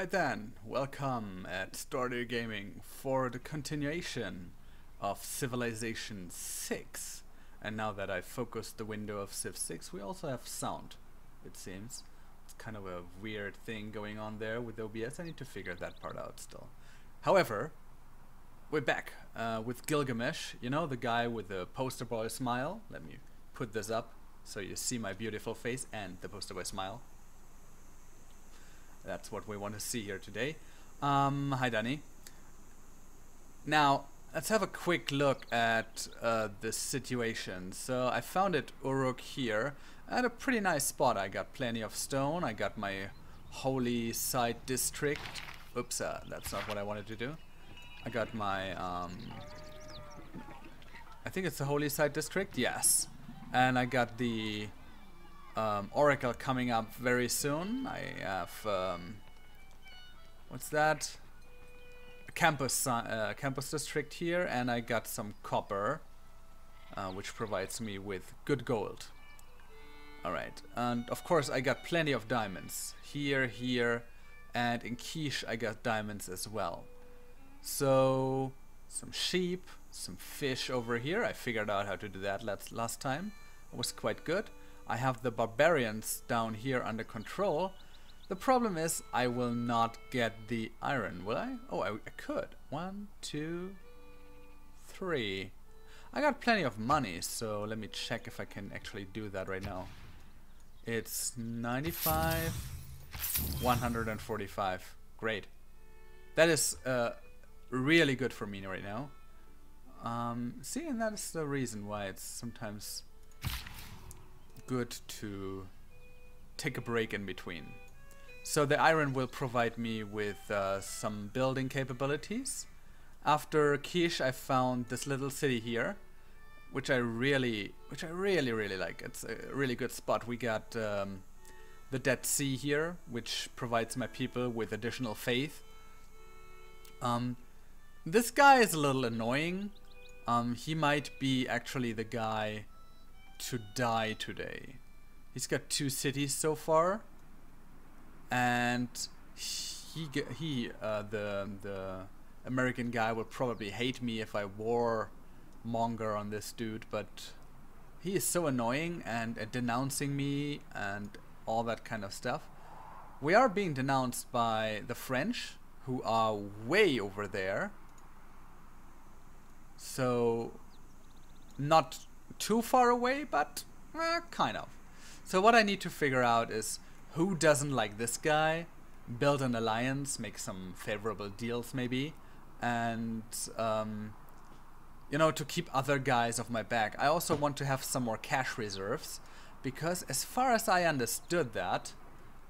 Alright then, welcome at Stardew Gaming for the continuation of Civilization 6. And now that I've focused the window of Civ 6, we also have sound, it seems. It's kind of a weird thing going on there with OBS. I need to figure that part out still. However, we're back with Gilgamesh, you know, the guy with the poster boy smile. Let me put this up so you see my beautiful face and the poster boy smile. That's what we want to see here today. Hi Danny. Now, let's have a quick look at the situation. So I founded Uruk here at a pretty nice spot. I got plenty of stone. I got my holy site district. Oops, that's not what I wanted to do. I got my, I think it's the holy site district, yes. And I got the Oracle coming up very soon. I have what's that? A campus district here, and I got some copper, which provides me with good gold. All right, and of course I got plenty of diamonds here, and in Quiche I got diamonds as well. So some sheep, some fish over here. I figured out how to do that last time. It was quite good. I have the barbarians down here under control. The problem is I will not get the iron, will I? Oh, I could. 1, 2, 3. I got plenty of money, so let me check if I can actually do that right now. It's 95, 145. Great. That is really good for me right now. See, and that's the reason why it's sometimes good to take a break in between. So the iron will provide me with some building capabilities. After Quiche, I found this little city here, which I really like. It's a really good spot. We got the Dead Sea here, which provides my people with additional faith. This guy is a little annoying. He might be actually the guy to die today. He's got 2 cities so far, and the American guy would probably hate me if I warmonger on this dude, but he is so annoying and denouncing me and all that kind of stuff. We are being denounced by the French, who are way over there, so not too far away, but kind of. So what I need to figure out is who doesn't like this guy, build an alliance, make some favorable deals maybe, and you know, to keep other guys off my back. I also want to have some more cash reserves, because as far as I understood that,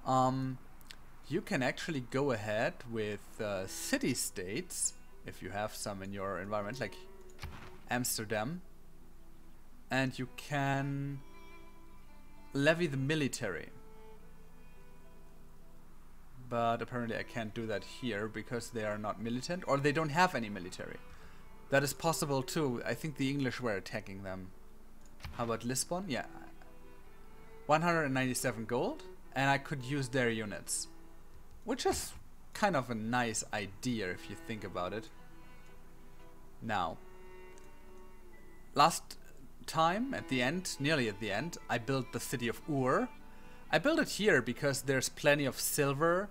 you can actually go ahead with city-states, if you have some in your environment, like Amsterdam, and you can levy the military. But apparently I can't do that here because they are not militant, or they don't have any military. That is possible too. I think the English were attacking them. How about Lisbon? Yeah. 197 gold, and I could use their units, which is kind of a nice idea if you think about it. Now, last time at the end, nearly at the end, I built the city of Ur. I built it here because there's plenty of silver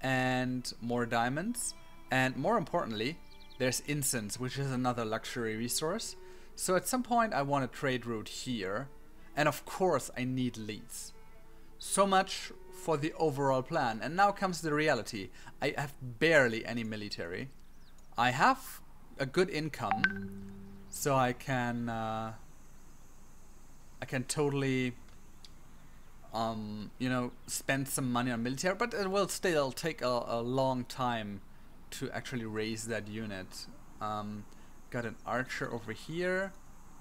and more diamonds, and more importantly, there's incense, which is another luxury resource. So at some point I want a trade route here, and of course I need leads. So much for the overall plan. And now comes the reality. I have barely any military. I have a good income, so I can totally you know, spend some money on military, but it will still take a long time to actually raise that unit. Got an archer over here.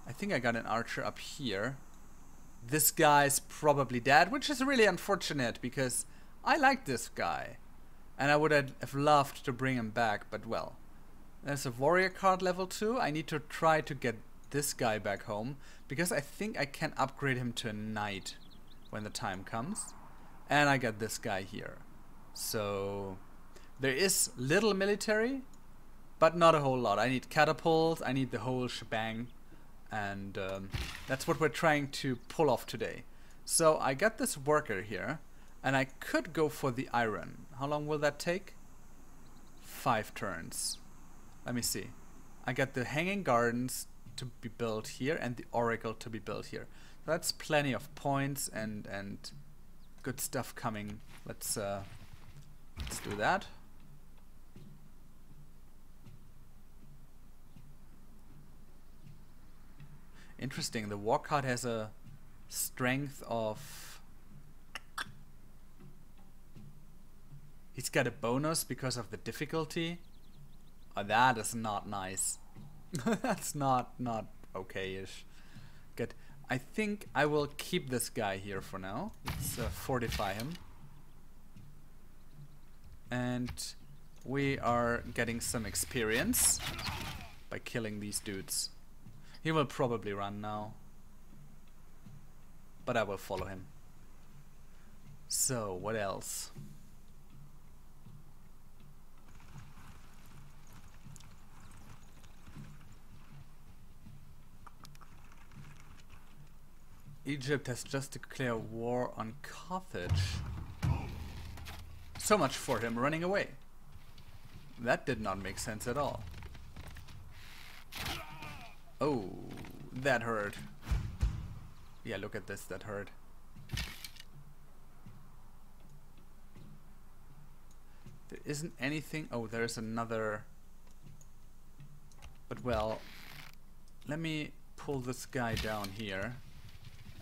I think I got an archer up here. This guy's probably dead, which is really unfortunate because I like this guy and I would have loved to bring him back, but well. There's a warrior card level 2. I need to try to get this guy back home because I think I can upgrade him to a knight when the time comes. And I got this guy here. So There is little military, but not a whole lot. I need catapults, I need the whole shebang, and that's what we're trying to pull off today. So I got this worker here, and I could go for the iron. How long will that take? 5 turns. Let me see. I got the hanging gardens to be built here and the oracle to be built here. That's plenty of points and good stuff coming. Let's do that. Interesting. The war card has a strength of. He's got a bonus because of the difficulty. Oh, that is not nice. That's not okay-ish. Good. I think I will keep this guy here for now. Let's fortify him. And we are getting some experience by killing these dudes. He will probably run now, but I will follow him. So, what else? Egypt has just declared war on Carthage. So much for him running away. That did not make sense at all. Oh, that hurt. Yeah, look at this, that hurt. There isn't anything. Oh, there's another. But well, let me pull this guy down here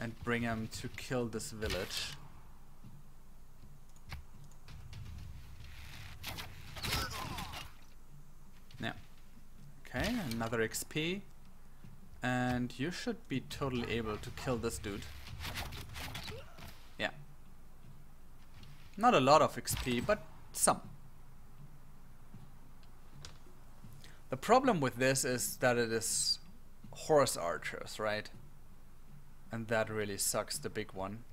and bring him to kill this village. Now, okay, another XP. And you should be totally able to kill this dude. Yeah. Not a lot of XP, but some. The problem with this is that it is horse archers, right? And that really sucks, the big one.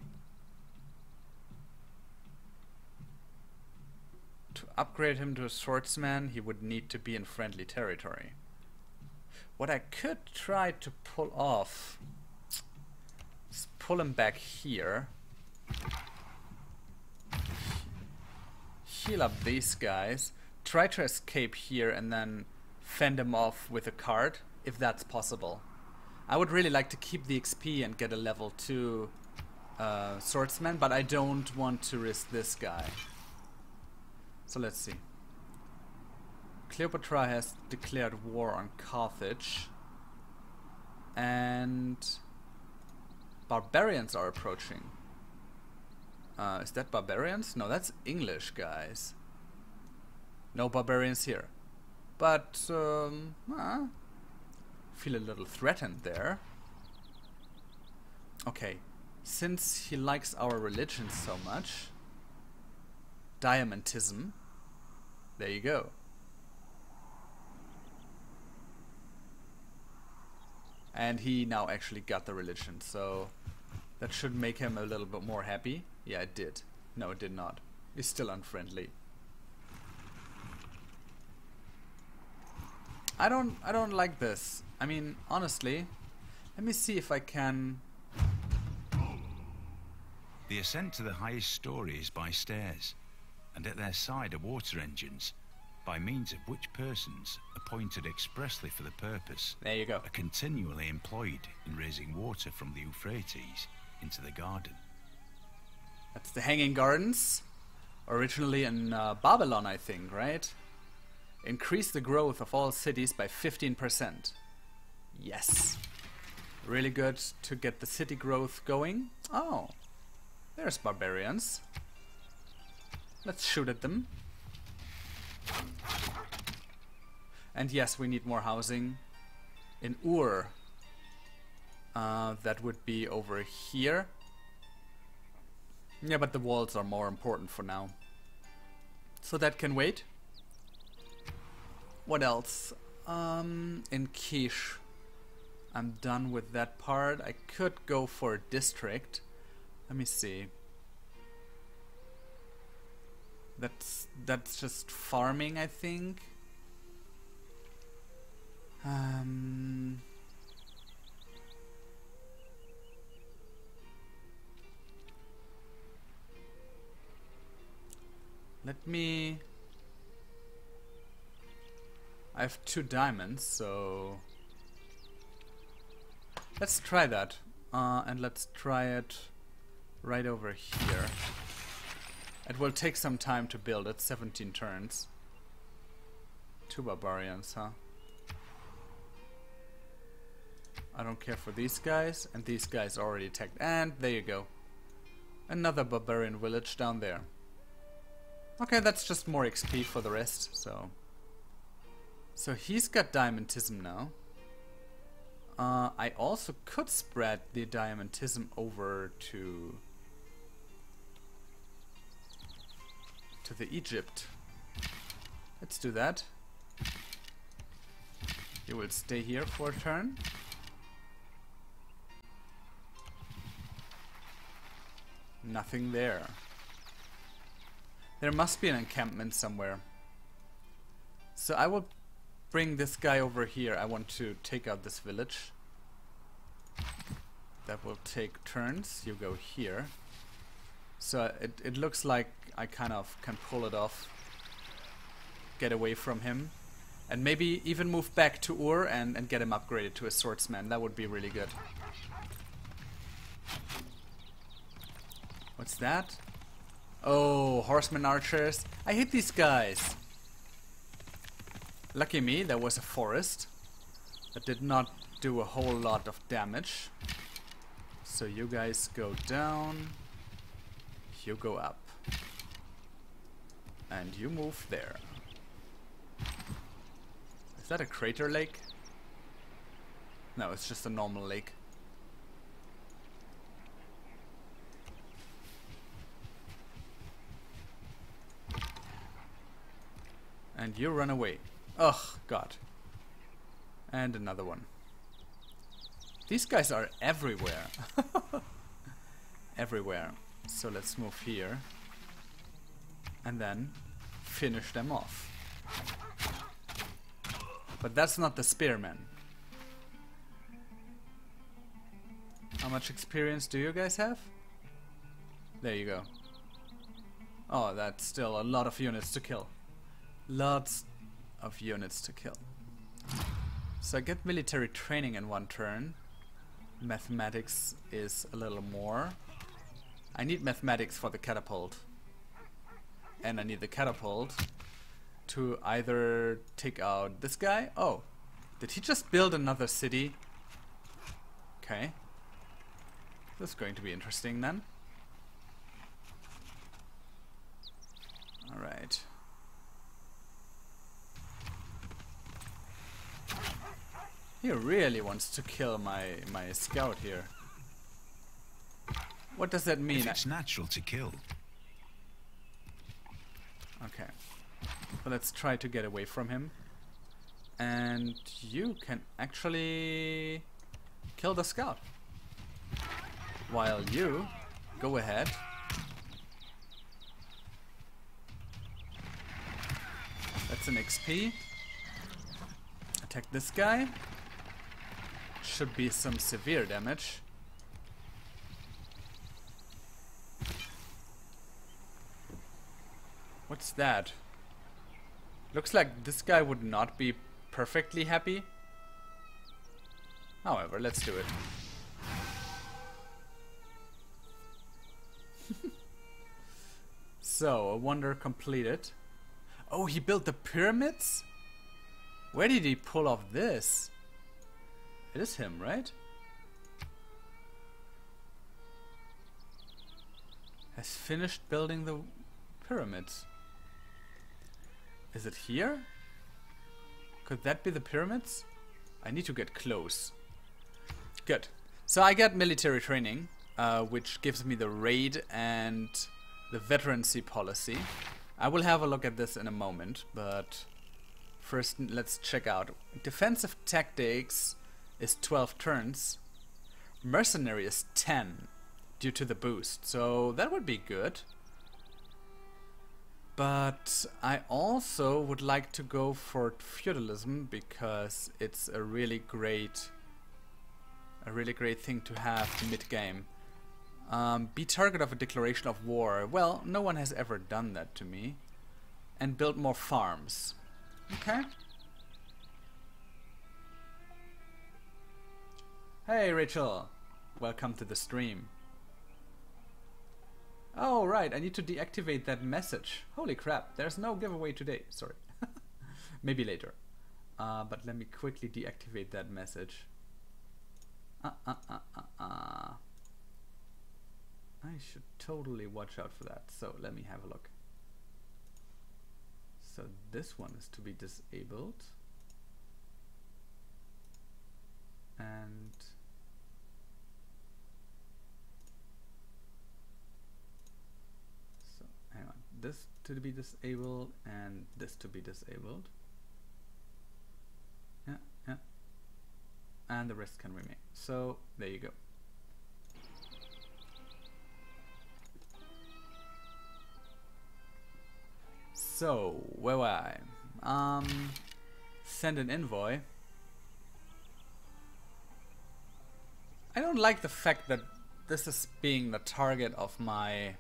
To upgrade him to a swordsman, he would need to be in friendly territory. What I could try to pull off is pull him back here. Heal up these guys. Try to escape here and then fend him off with a card, if that's possible. I would really like to keep the XP and get a level 2 swordsman, but I don't want to risk this guy. So let's see. Cleopatra has declared war on Carthage. And barbarians are approaching. Is that barbarians? No, that's English guys. No barbarians here. But, feel a little threatened there. Okay, since he likes our religion so much, diamantism, there you go. And he now actually got the religion, so that should make him a little bit more happy. Yeah, it did. No, it did not. He's still unfriendly. I don't like this. I mean, honestly, let me see if I can. The ascent to the highest story is by stairs, and at their side are water engines, by means of which persons, appointed expressly for the purpose, there you go, are continually employed in raising water from the Euphrates into the garden. That's the Hanging Gardens, originally in Babylon, I think, right? Increase the growth of all cities by 15%. Yes. Really good to get the city growth going. Oh, there's barbarians. Let's shoot at them. And yes, we need more housing in Ur. That would be over here. Yeah, but the walls are more important for now. So that can wait. What else? In Quiche. I'm done with that part. I could go for a district. Let me see. That's just farming, I think. Let me... I have 2 diamonds, so... Let's try that. And let's try it right over here. It will take some time to build it, 17 turns. 2 barbarians, huh? I don't care for these guys, and these guys already attacked. And there you go. Another barbarian village down there. Okay, that's just more XP for the rest, so... So he's got diamantism now. I also could spread the diamantism over to the Egypt. Let's do that. You will stay here for a turn. Nothing there. There must be an encampment somewhere. So I will bring this guy over here. I want to take out this village. That will take turns. You go here. So it looks like I kind of can pull it off. Get away from him. And maybe even move back to Ur and get him upgraded to a swordsman. That would be really good. What's that? Oh, horsemen archers. I hate these guys. Lucky me, there was a forest. That did not do a whole lot of damage. So you guys go down. You go up. And you move there. Is that a crater lake? No, it's just a normal lake. And you run away. Ugh, God. And another one. These guys are everywhere. Everywhere. So let's move here. And then finish them off. But that's not the spearman. How much experience do you guys have? There you go. Oh, that's still a lot of units to kill. Lots of units to kill. So I get military training in 1 turn. Mathematics is a little more. I need mathematics for the catapult. And I need the catapult to either take out this guy. Oh, did he just build another city? Okay. This is going to be interesting then. Alright. He really wants to kill my scout here. What does that mean? If it's natural to kill. Okay. But let's try to get away from him. And you can actually kill the scout. While you go ahead. That's an XP. Attack this guy. Should be some severe damage. What's that? Looks like this guy would not be perfectly happy. However, let's do it. So, a wonder completed. Oh, he built the pyramids? Where did he pull off this? It is him, right? Has finished building the pyramids. Is it here? Could that be the pyramids? I need to get close. Good. So I got military training, which gives me the raid and the veterancy policy. I will have a look at this in a moment, but first let's check out. Defensive tactics is 12 turns. Mercenary is 10 due to the boost, so that would be good. But I also would like to go for feudalism because it's a really great thing to have mid-game. Be target of a declaration of war. Well, no one has ever done that to me. And build more farms. Okay. Hey Rachel, welcome to the stream. Oh right, I need to deactivate that message. Holy crap, there's no giveaway today. Sorry. Maybe later. But let me quickly deactivate that message. I should totally watch out for that. So let me have a look. So this one is to be disabled. And so hang on, this to be disabled and this to be disabled. Yeah, and the rest can remain. So there you go. So where were I? Send an envoy. I don't like the fact that this is being the target of my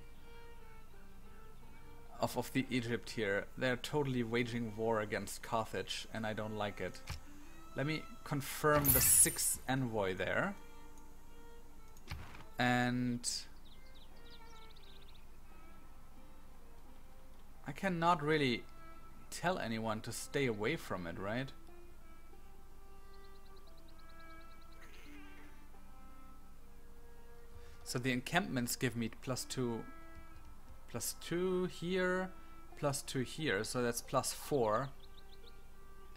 of the Egypt here. They're totally waging war against Carthage and I don't like it. Let me confirm the 6th envoy there. And I cannot really tell anyone to stay away from it, right? So the encampments give me +2 here, +2 here, so that's +4.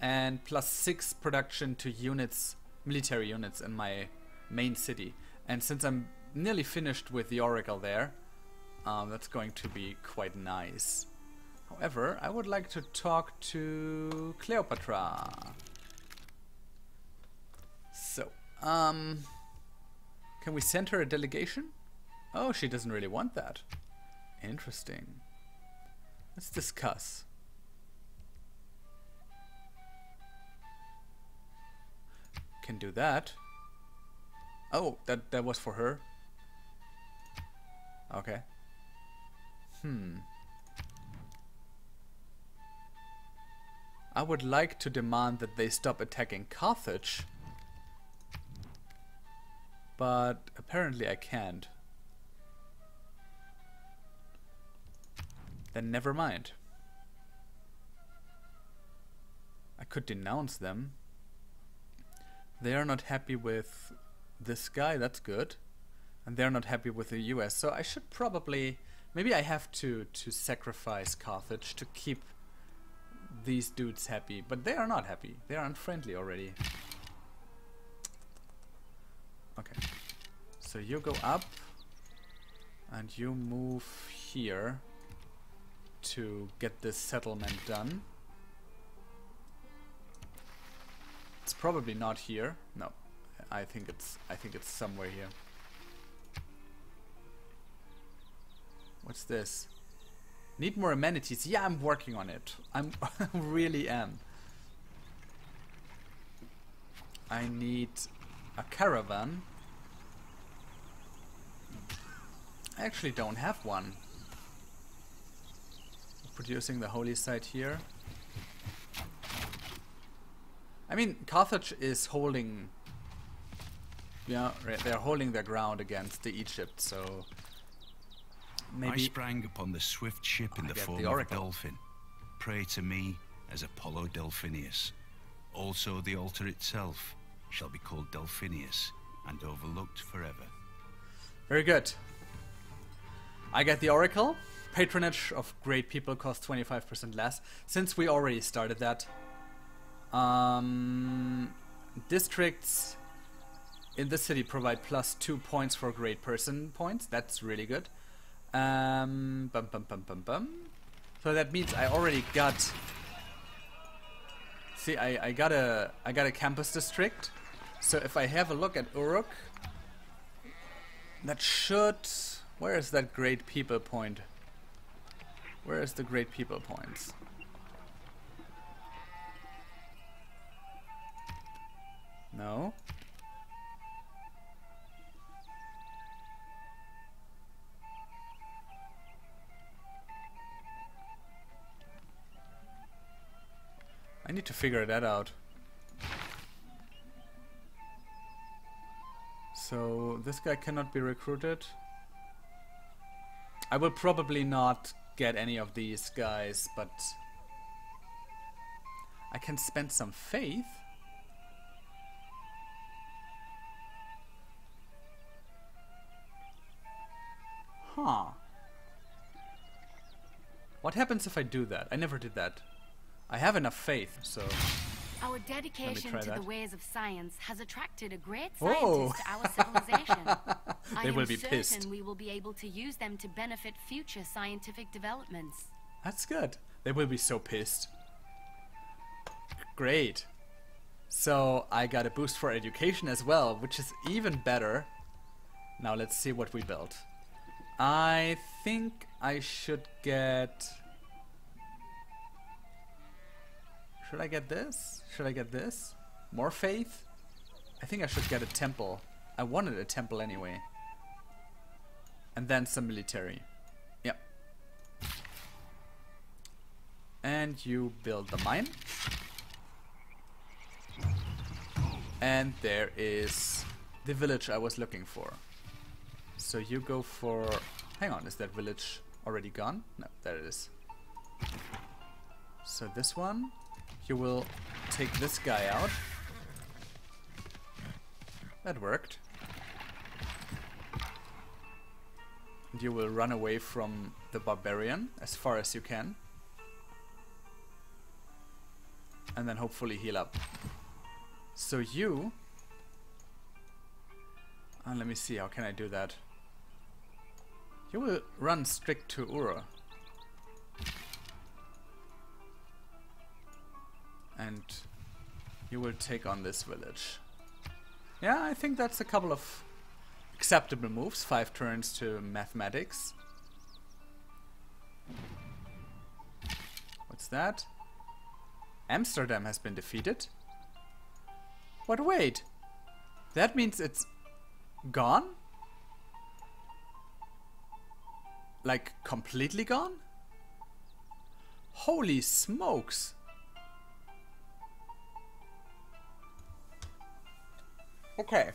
And +6 production to units, military units in my main city. And since I'm nearly finished with the Oracle there, that's going to be quite nice. However, I would like to talk to Cleopatra. So, can we send her a delegation? Oh, she doesn't really want that. Interesting. Let's discuss. Can do that. Oh, that was for her. Okay. I would like to demand that they stop attacking Carthage, but apparently I can't. Then never mind. I could denounce them. They are not happy with this guy, that's good. And they're not happy with the US, so I should probably... Maybe I have to sacrifice Carthage to keep these dudes happy, but they are not happy. They are unfriendly already. Okay. So you go up and you move here to get this settlement done. It's probably not here. No. I think it's somewhere here. What's this? Need more amenities. Yeah, I'm working on it. I really am. I need a caravan. I actually don't have one. Producing the holy site here. I mean, Carthage is holding... Yeah, they're holding their ground against the Egypt, so... Maybe I sprang upon the swift ship in the form of a dolphin. Pray to me as Apollo Delphinius. Also the altar itself shall be called Delphinius and overlooked forever. Very good. I get the oracle. Patronage of great people costs 25% less. Since we already started that. Districts in this city provide +2 points for great person points. That's really good. So that means I already got... See, I got a campus district. So if I have a look at Uruk, that should... Where is that great people point? Where is the great people points? No. I need to figure that out. So this guy cannot be recruited. I will probably not get any of these guys, but I can spend some faith. Huh. What happens if I do that? I never did that. I have enough faith, so... Our dedication to the ways of science has attracted a great Whoa. scientist to our civilization. They will be I am pissed. certain we will be able to use them to benefit future scientific developments. That's good. They will be so pissed. Great. So I got a boost for education as well, which is even better. Now let's see what we built. I think I should get... Should I get this? Should I get this? More faith? I think I should get a temple. I wanted a temple anyway. And then some military. Yep. And you build the mine. And there is the village I was looking for. So you go for... Hang on, is that village already gone? No, there it is. So this one... You will take this guy out. That worked. And you will run away from the barbarian as far as you can. And then hopefully heal up. So you... let me see, how can I do that? You will run strict to Ura. And you will take on this village. Yeah, I think that's a couple of acceptable moves. 5 turns to mathematics. What's that? Amsterdam has been defeated. But wait, that means it's gone? Like completely gone? Holy smokes! Okay.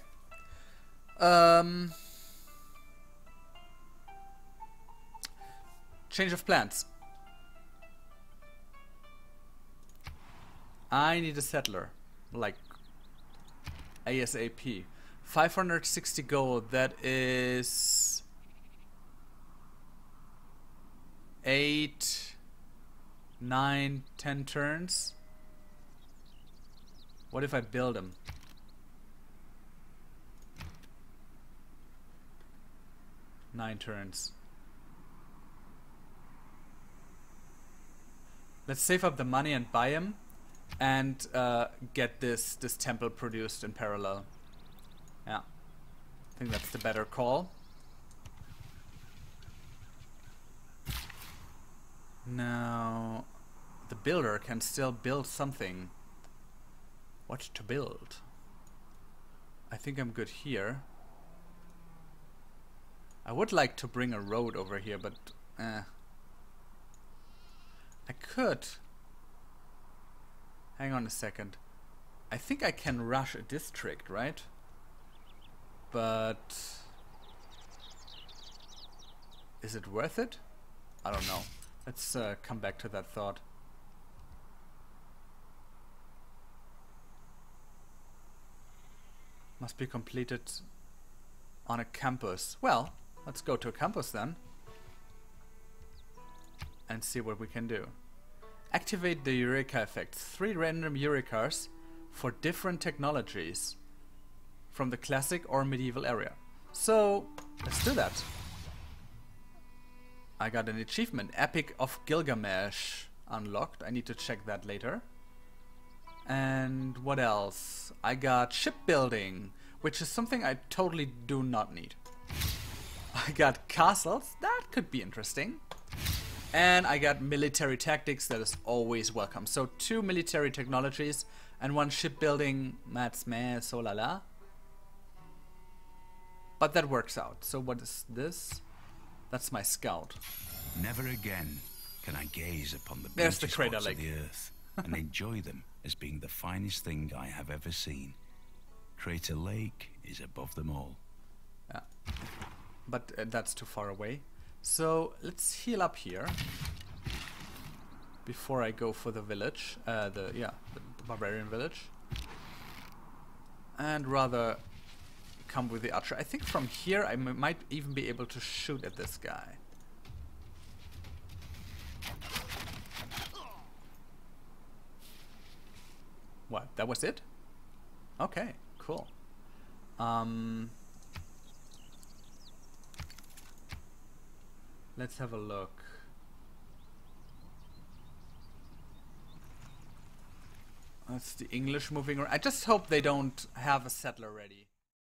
Change of plans. I need a settler. Like ASAP. 560 gold. That is 8, 9, 10 turns. What if I build him? Nine turns. Let's save up the money and buy him, and get this temple produced in parallel. Yeah, I think that's the better call. Now, the builder can still build something. What to build? I think I'm good here. I would like to bring a road over here, but I could. Hang on a second. I think I can rush a district, right? But is it worth it? I don't know. Let's come back to that thought. Must be completed on a campus. Well, let's go to a campus then and see what we can do. Activate the Eureka effect. 3 random Eurekas for different technologies from the classic or medieval area. So, let's do that. I got an achievement, Epic of Gilgamesh, unlocked. I need to check that later. And what else? I got shipbuilding, which is something I totally do not need. I got castles, that could be interesting. And I got military tactics, that is always welcome. So 2 military technologies and 1 shipbuilding, that's meh, so la la. But that works out. So what is this? That's my scout. Never again can I gaze upon the There's the beauty crater spots of lake. the earth and enjoy them as being the finest thing I have ever seen. Crater Lake is above them all. Yeah. But that's too far away. So let's heal up here before I go for the village, the barbarian village, and rather come with the archer. I think from here I might even be able to shoot at this guy. What? That was it? Okay, cool. Let's have a look. That's the English moving around. I just hope they don't have a settler ready.